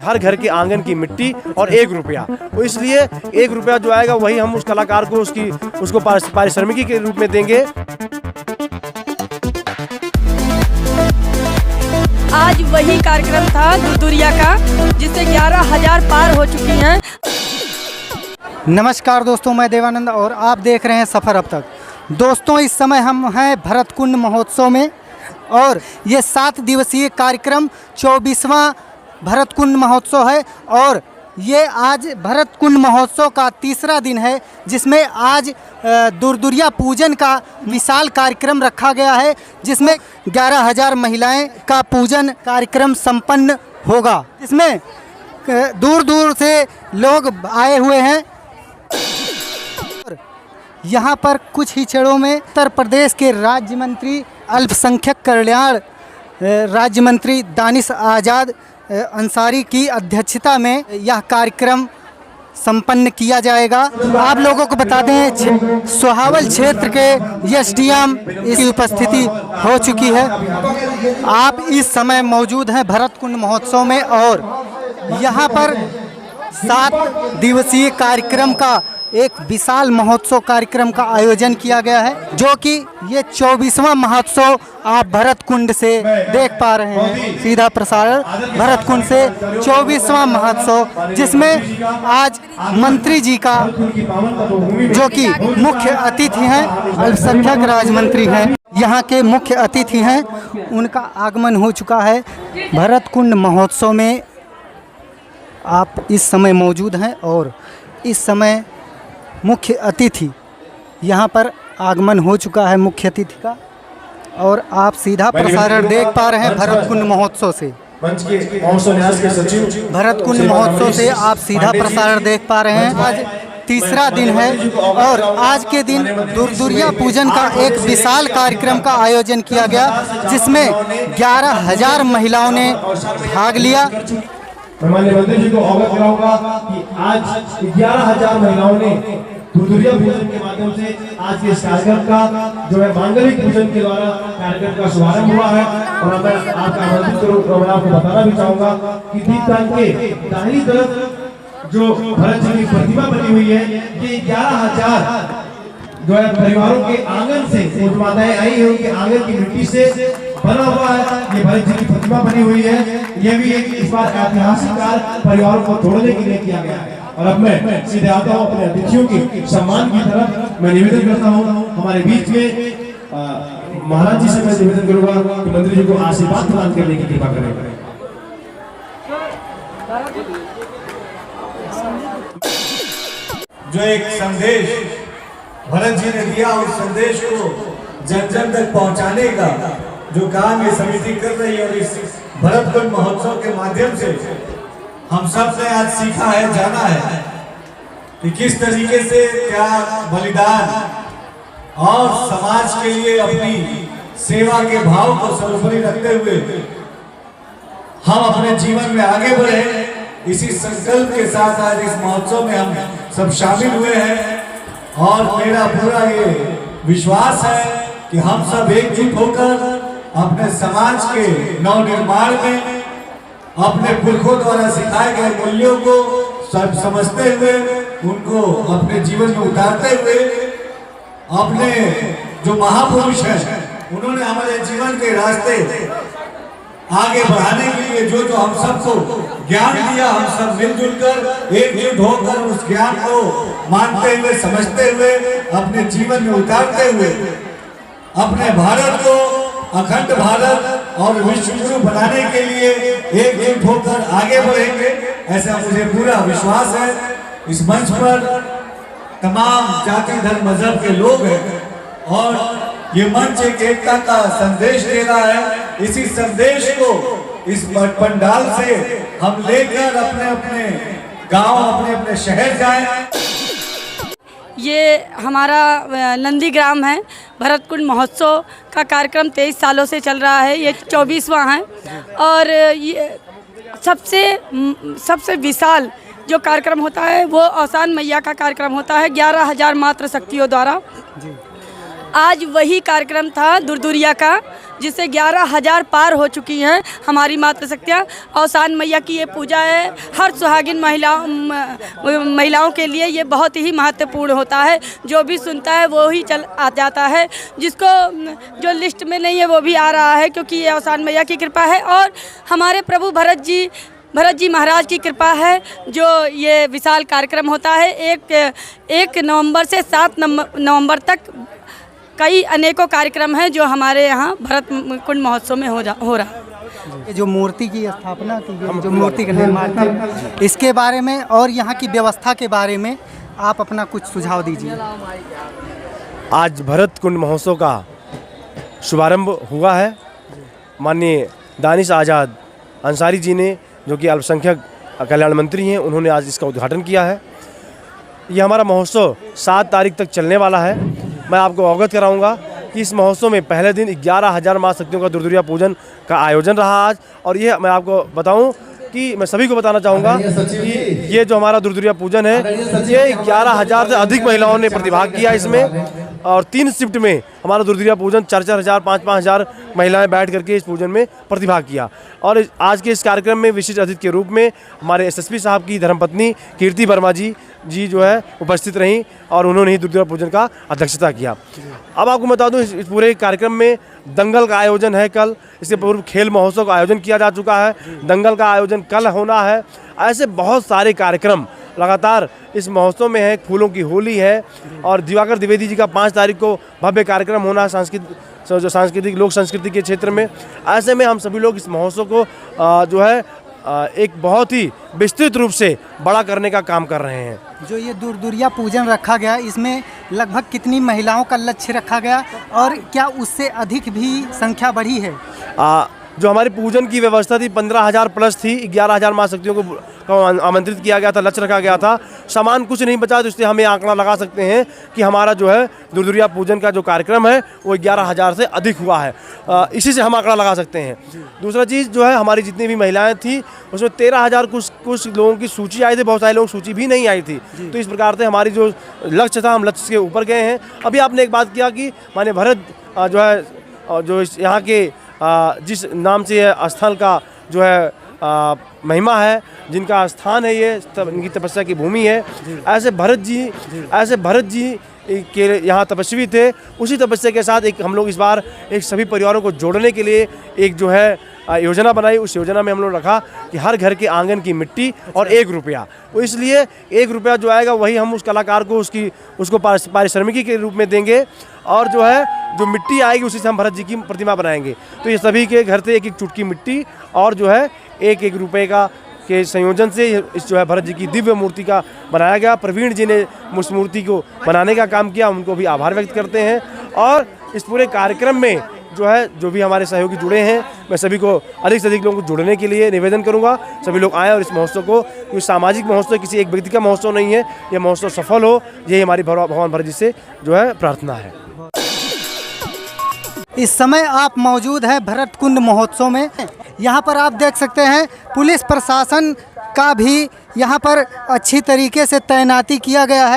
हर घर के आंगन की मिट्टी और 1 रुपया, तो इसलिए 1 रुपया जो आएगा वही हम उस कलाकार को उसको पारिश्रमिकी के रूप में देंगे। आज वही कार्यक्रम था दुरिया का, जिससे 11,000 पार हो चुकी हैं। नमस्कार दोस्तों, मैं देवानंद और आप देख रहे हैं सफ़र अब तक। दोस्तों, इस समय हम हैं भरत कुंड महोत्सव में और ये 7 दिवसीय कार्यक्रम 24वां भरत कुंड महोत्सव है और ये आज भरत कुंड महोत्सव का तीसरा दिन है, जिसमें आज दुर्दुरिया पूजन का विशाल कार्यक्रम रखा गया है, जिसमें 11,000 महिलाएं का पूजन कार्यक्रम संपन्न होगा। इसमें दूर दूर से लोग आए हुए हैं। यहाँ पर कुछ ही क्षणों में उत्तर प्रदेश के राज्य मंत्री अल्पसंख्यक कल्याण राज्य मंत्री दानिश आज़ाद अंसारी की अध्यक्षता में यह कार्यक्रम संपन्न किया जाएगा। आप लोगों को बता दें, सोहावल क्षेत्र के एसडीएम की उपस्थिति हो चुकी है। आप इस समय मौजूद हैं भरत कुंड महोत्सव में और यहाँ पर 7 दिवसीय कार्यक्रम का एक विशाल महोत्सव कार्यक्रम का आयोजन किया गया है, जो कि ये 24वां महोत्सव आप भरत कुंड से देख पा रहे हैं। सीधा प्रसारण भरत कुंड से 24वां महोत्सव, जिसमें आज मंत्री जी का, जो कि मुख्य अतिथि हैं, अल्पसंख्यक राज्य मंत्री हैं, यहाँ के मुख्य अतिथि हैं, उनका आगमन हो चुका है। भरत कुंड महोत्सव में आप इस समय मौजूद हैं और इस समय मुख्य अतिथि यहाँ पर आगमन हो चुका है मुख्य अतिथि का, और आप सीधा प्रसारण देख पा रहे हैं भरत कुंड महोत्सव से। भरत कुंड महोत्सव से आप सीधा प्रसारण देख पा रहे हैं। आज तीसरा दिन है और आज के दिन दुर्दुरिया पूजन का एक विशाल कार्यक्रम का आयोजन किया गया, जिसमें 11,000 महिलाओं ने भाग लिया। माननीय मंत्री जी को अवगत कराऊंगा कि आज 11,000 महिलाओं ने दुर्दुरिया पूजन के माध्यम से आज के इस कार्यक्रम का जो है मांगलिक पूजन के द्वारा कार्यक्रम का शुभारंभ हुआ है। और मैं आपका आमंत्रित करूँ, मैं आपको बताना भी चाहूंगा कि दीपदान के दाहिनी तरफ जो भरत जी की प्रतिमा बनी हुई है, ये 11,000 जो है परिवारों के आंगन से माताएं आई है, उनके आंगन की मिट्टी से बना हुआ है। ये भरत जी की प्रतिमा बनी हुई है। ये भी एक इस बार ऐतिहासिक कार्य परिवारों को जोड़ने के लिए किया गया है। और अब मैं सीधे आता हूँ अपने अतिथियों की सम्मान की तरफ। मैं निवेदन करता हूँ हमारे बीच में महाराज जी से मैं निवेदन करूंगा कि मंत्री जी को आशीर्वाद प्रदान करने की कृपा करें। जो एक संदेश भरत जी ने दिया, उस संदेश को जन जन तक पहुंचाने का जो काम ये समिति कर रही है, और इस भरत कुंड महोत्सव के माध्यम से हम सब ने आज सीखा है, जाना है कि किस तरीके से क्या बलिदान और समाज के लिए अपनी सेवा के भाव को सर्वोपरि रखते हुए हम अपने जीवन में आगे बढ़े। इसी संकल्प के साथ आज इस महोत्सव में हम सब शामिल हुए हैं और मेरा पूरा ये विश्वास है कि हम सब एकजुट होकर अपने समाज के नवनिर्माण में अपने पुरखों द्वारा सिखाए गए मूल्यों को सब समझते हुए उनको अपने जीवन में उतारते हुए अपने जो महापुरुष हैं उन्होंने हमारे जीवन के रास्ते आगे बढ़ाने के लिए जो जो हम सबको ज्ञान दिया, हम सब मिलजुल कर एकजुट होकर उस ज्ञान को मानते हुए, समझते हुए, अपने जीवन में उतारते हुए अपने भारत को अखंड भारत और विश्व गुरु बनाने के लिए एकजुट होकर आगे बढ़ेंगे, ऐसा मुझे पूरा विश्वास है। इस मंच पर तमाम जाति धर्म मजहब के लोग हैं और ये मंच एक एकता का संदेश दे रहा है। इसी संदेश को इस पंडाल से हम लेकर अपने अपने गांव, अपने अपने शहर जाएं। ये हमारा नंदीग्राम है। भरत कुंड महोत्सव का कार्यक्रम 23 सालों से चल रहा है, ये 24वां है और ये सबसे विशाल जो कार्यक्रम होता है वो औसान मैया का कार्यक्रम होता है 11,000 मात्र शक्तियों द्वारा। आज वही कार्यक्रम था दुरदुरिया का, जिससे 11,000 पार हो चुकी हैं हमारी मातृशक्तियाँ। अवसान मैया की ये पूजा है, हर सुहागिन महिलाओं के लिए ये बहुत ही महत्वपूर्ण होता है। जो भी सुनता है वो ही चल आ जाता है, जिसको जो लिस्ट में नहीं है वो भी आ रहा है, क्योंकि ये अवसान मैया की कृपा है और हमारे प्रभु भरत जी महाराज की कृपा है। जो ये विशाल कार्यक्रम होता है 1 नवंबर से 7 नवंबर तक, कई अनेकों कार्यक्रम हैं जो हमारे यहाँ भरत कुंड महोत्सव में हो रहा है। ये जो मूर्ति की स्थापना की गई, जो मूर्ति का निर्माण, इसके बारे में और यहाँ की व्यवस्था के बारे में आप अपना कुछ सुझाव दीजिए। आज भरत कुंड महोत्सव का शुभारंभ हुआ है। माननीय दानिश आज़ाद अंसारी जी ने, जो कि अल्पसंख्यक कल्याण मंत्री हैं, उन्होंने आज इसका उद्घाटन किया है। ये हमारा महोत्सव 7 तारीख तक चलने वाला है। मैं आपको अवगत कराऊंगा कि इस महोत्सव में पहले दिन 11,000 माँ शक्तियों का दुरदुरिया पूजन का आयोजन रहा आज। और ये मैं आपको बताऊं कि मैं सभी को बताना चाहूँगा कि ये जो हमारा दुरदुरिया पूजन है, ये 11,000 से अधिक महिलाओं ने प्रतिभाग किया इसमें। और 3 शिफ्ट में हमारा दुरदुरिया पूजन 4-4 हज़ार 5-5 हज़ार महिलाएं बैठ करके इस पूजन में प्रतिभाग किया। और आज के इस कार्यक्रम में विशिष्ट अतिथि के रूप में हमारे एसएसपी साहब की धर्मपत्नी कीर्ति वर्मा जी जो है उपस्थित रहीं और उन्होंने ही दुरदुरिया पूजन का अध्यक्षता किया। अब आपको बता दूं, इस पूरे कार्यक्रम में दंगल का आयोजन है कल। इसके पूर्व खेल महोत्सव का आयोजन किया जा चुका है, दंगल का आयोजन कल होना है। ऐसे बहुत सारे कार्यक्रम लगातार इस महोत्सव में है। फूलों की होली है और दिवाकर द्विवेदी जी का 5 तारीख को भव्य कार्यक्रम होना है सांस्कृतिक लोक संस्कृति के क्षेत्र में। ऐसे में हम सभी लोग इस महोत्सव को जो है एक बहुत ही विस्तृत रूप से बड़ा करने का काम कर रहे हैं। जो ये दुरदुरिया पूजन रखा गया, इसमें लगभग कितनी महिलाओं का लक्ष्य रखा गया और क्या उससे अधिक भी संख्या बढ़ी है? जो हमारी पूजन की व्यवस्था थी 15,000 प्लस थी। 11,000 माँ शक्तियों को आमंत्रित किया गया था, लक्ष्य रखा गया था। सामान कुछ नहीं बचा, तो इसलिए हम ये आंकड़ा लगा सकते हैं कि हमारा जो है दुरदुरिया पूजन का जो कार्यक्रम है वो 11,000 से अधिक हुआ है। इसी से हम आंकड़ा लगा सकते हैं। दूसरा चीज़ जो है, हमारी जितनी भी महिलाएं थी उसमें 13,000 कुछ लोगों की सूची आई थी, बहुत सारे लोगों की सूची भी नहीं आई थी। तो इस प्रकार से हमारी जो लक्ष्य था, हम लक्ष्य के ऊपर गए हैं। अभी आपने एक बात किया कि माने भरत जो है, जो यहाँ के जिस नाम से स्थल का जो है महिमा है, जिनका स्थान है, ये इनकी तपस्या की भूमि है। ऐसे भरत जी के यहाँ तपस्वी थे। उसी तपस्या के साथ हम लोग इस बार सभी परिवारों को जोड़ने के लिए एक जो है योजना बनाई। उस योजना में हम लोग रखा कि हर घर के आंगन की मिट्टी और 1 रुपया। वो इसलिए 1 रुपया जो आएगा वही हम उस कलाकार को उसको पारिश्रमिकी के रूप में देंगे। और जो है जो मिट्टी आएगी उसी से हम भरत जी की प्रतिमा बनाएंगे। तो ये सभी के घर से 1-1 चुटकी मिट्टी और जो है 1-1 रुपये के संयोजन से इस जो है भरत जी की दिव्य मूर्ति का बनाया गया। प्रवीण जी ने उस मूर्ति को बनाने का काम किया, उनको भी आभार व्यक्त करते हैं। और इस पूरे कार्यक्रम में जो भी हमारे सहयोगी जुड़े हैं, मैं सभी को अधिक से अधिक लोगों को जुड़ने के लिए निवेदन करूंगा। सभी लोग आएँ और इस महोत्सव को, क्योंकि सामाजिक महोत्सव किसी एक व्यक्ति का महोत्सव नहीं है, ये महोत्सव सफल हो, यही हमारी भगवान भरत जी से जो है प्रार्थना है। इस समय आप मौजूद हैं भरत कुंड महोत्सव में। यहाँ पर आप देख सकते हैं पुलिस प्रशासन का भी यहाँ पर अच्छी तरीके से तैनाती किया गया है।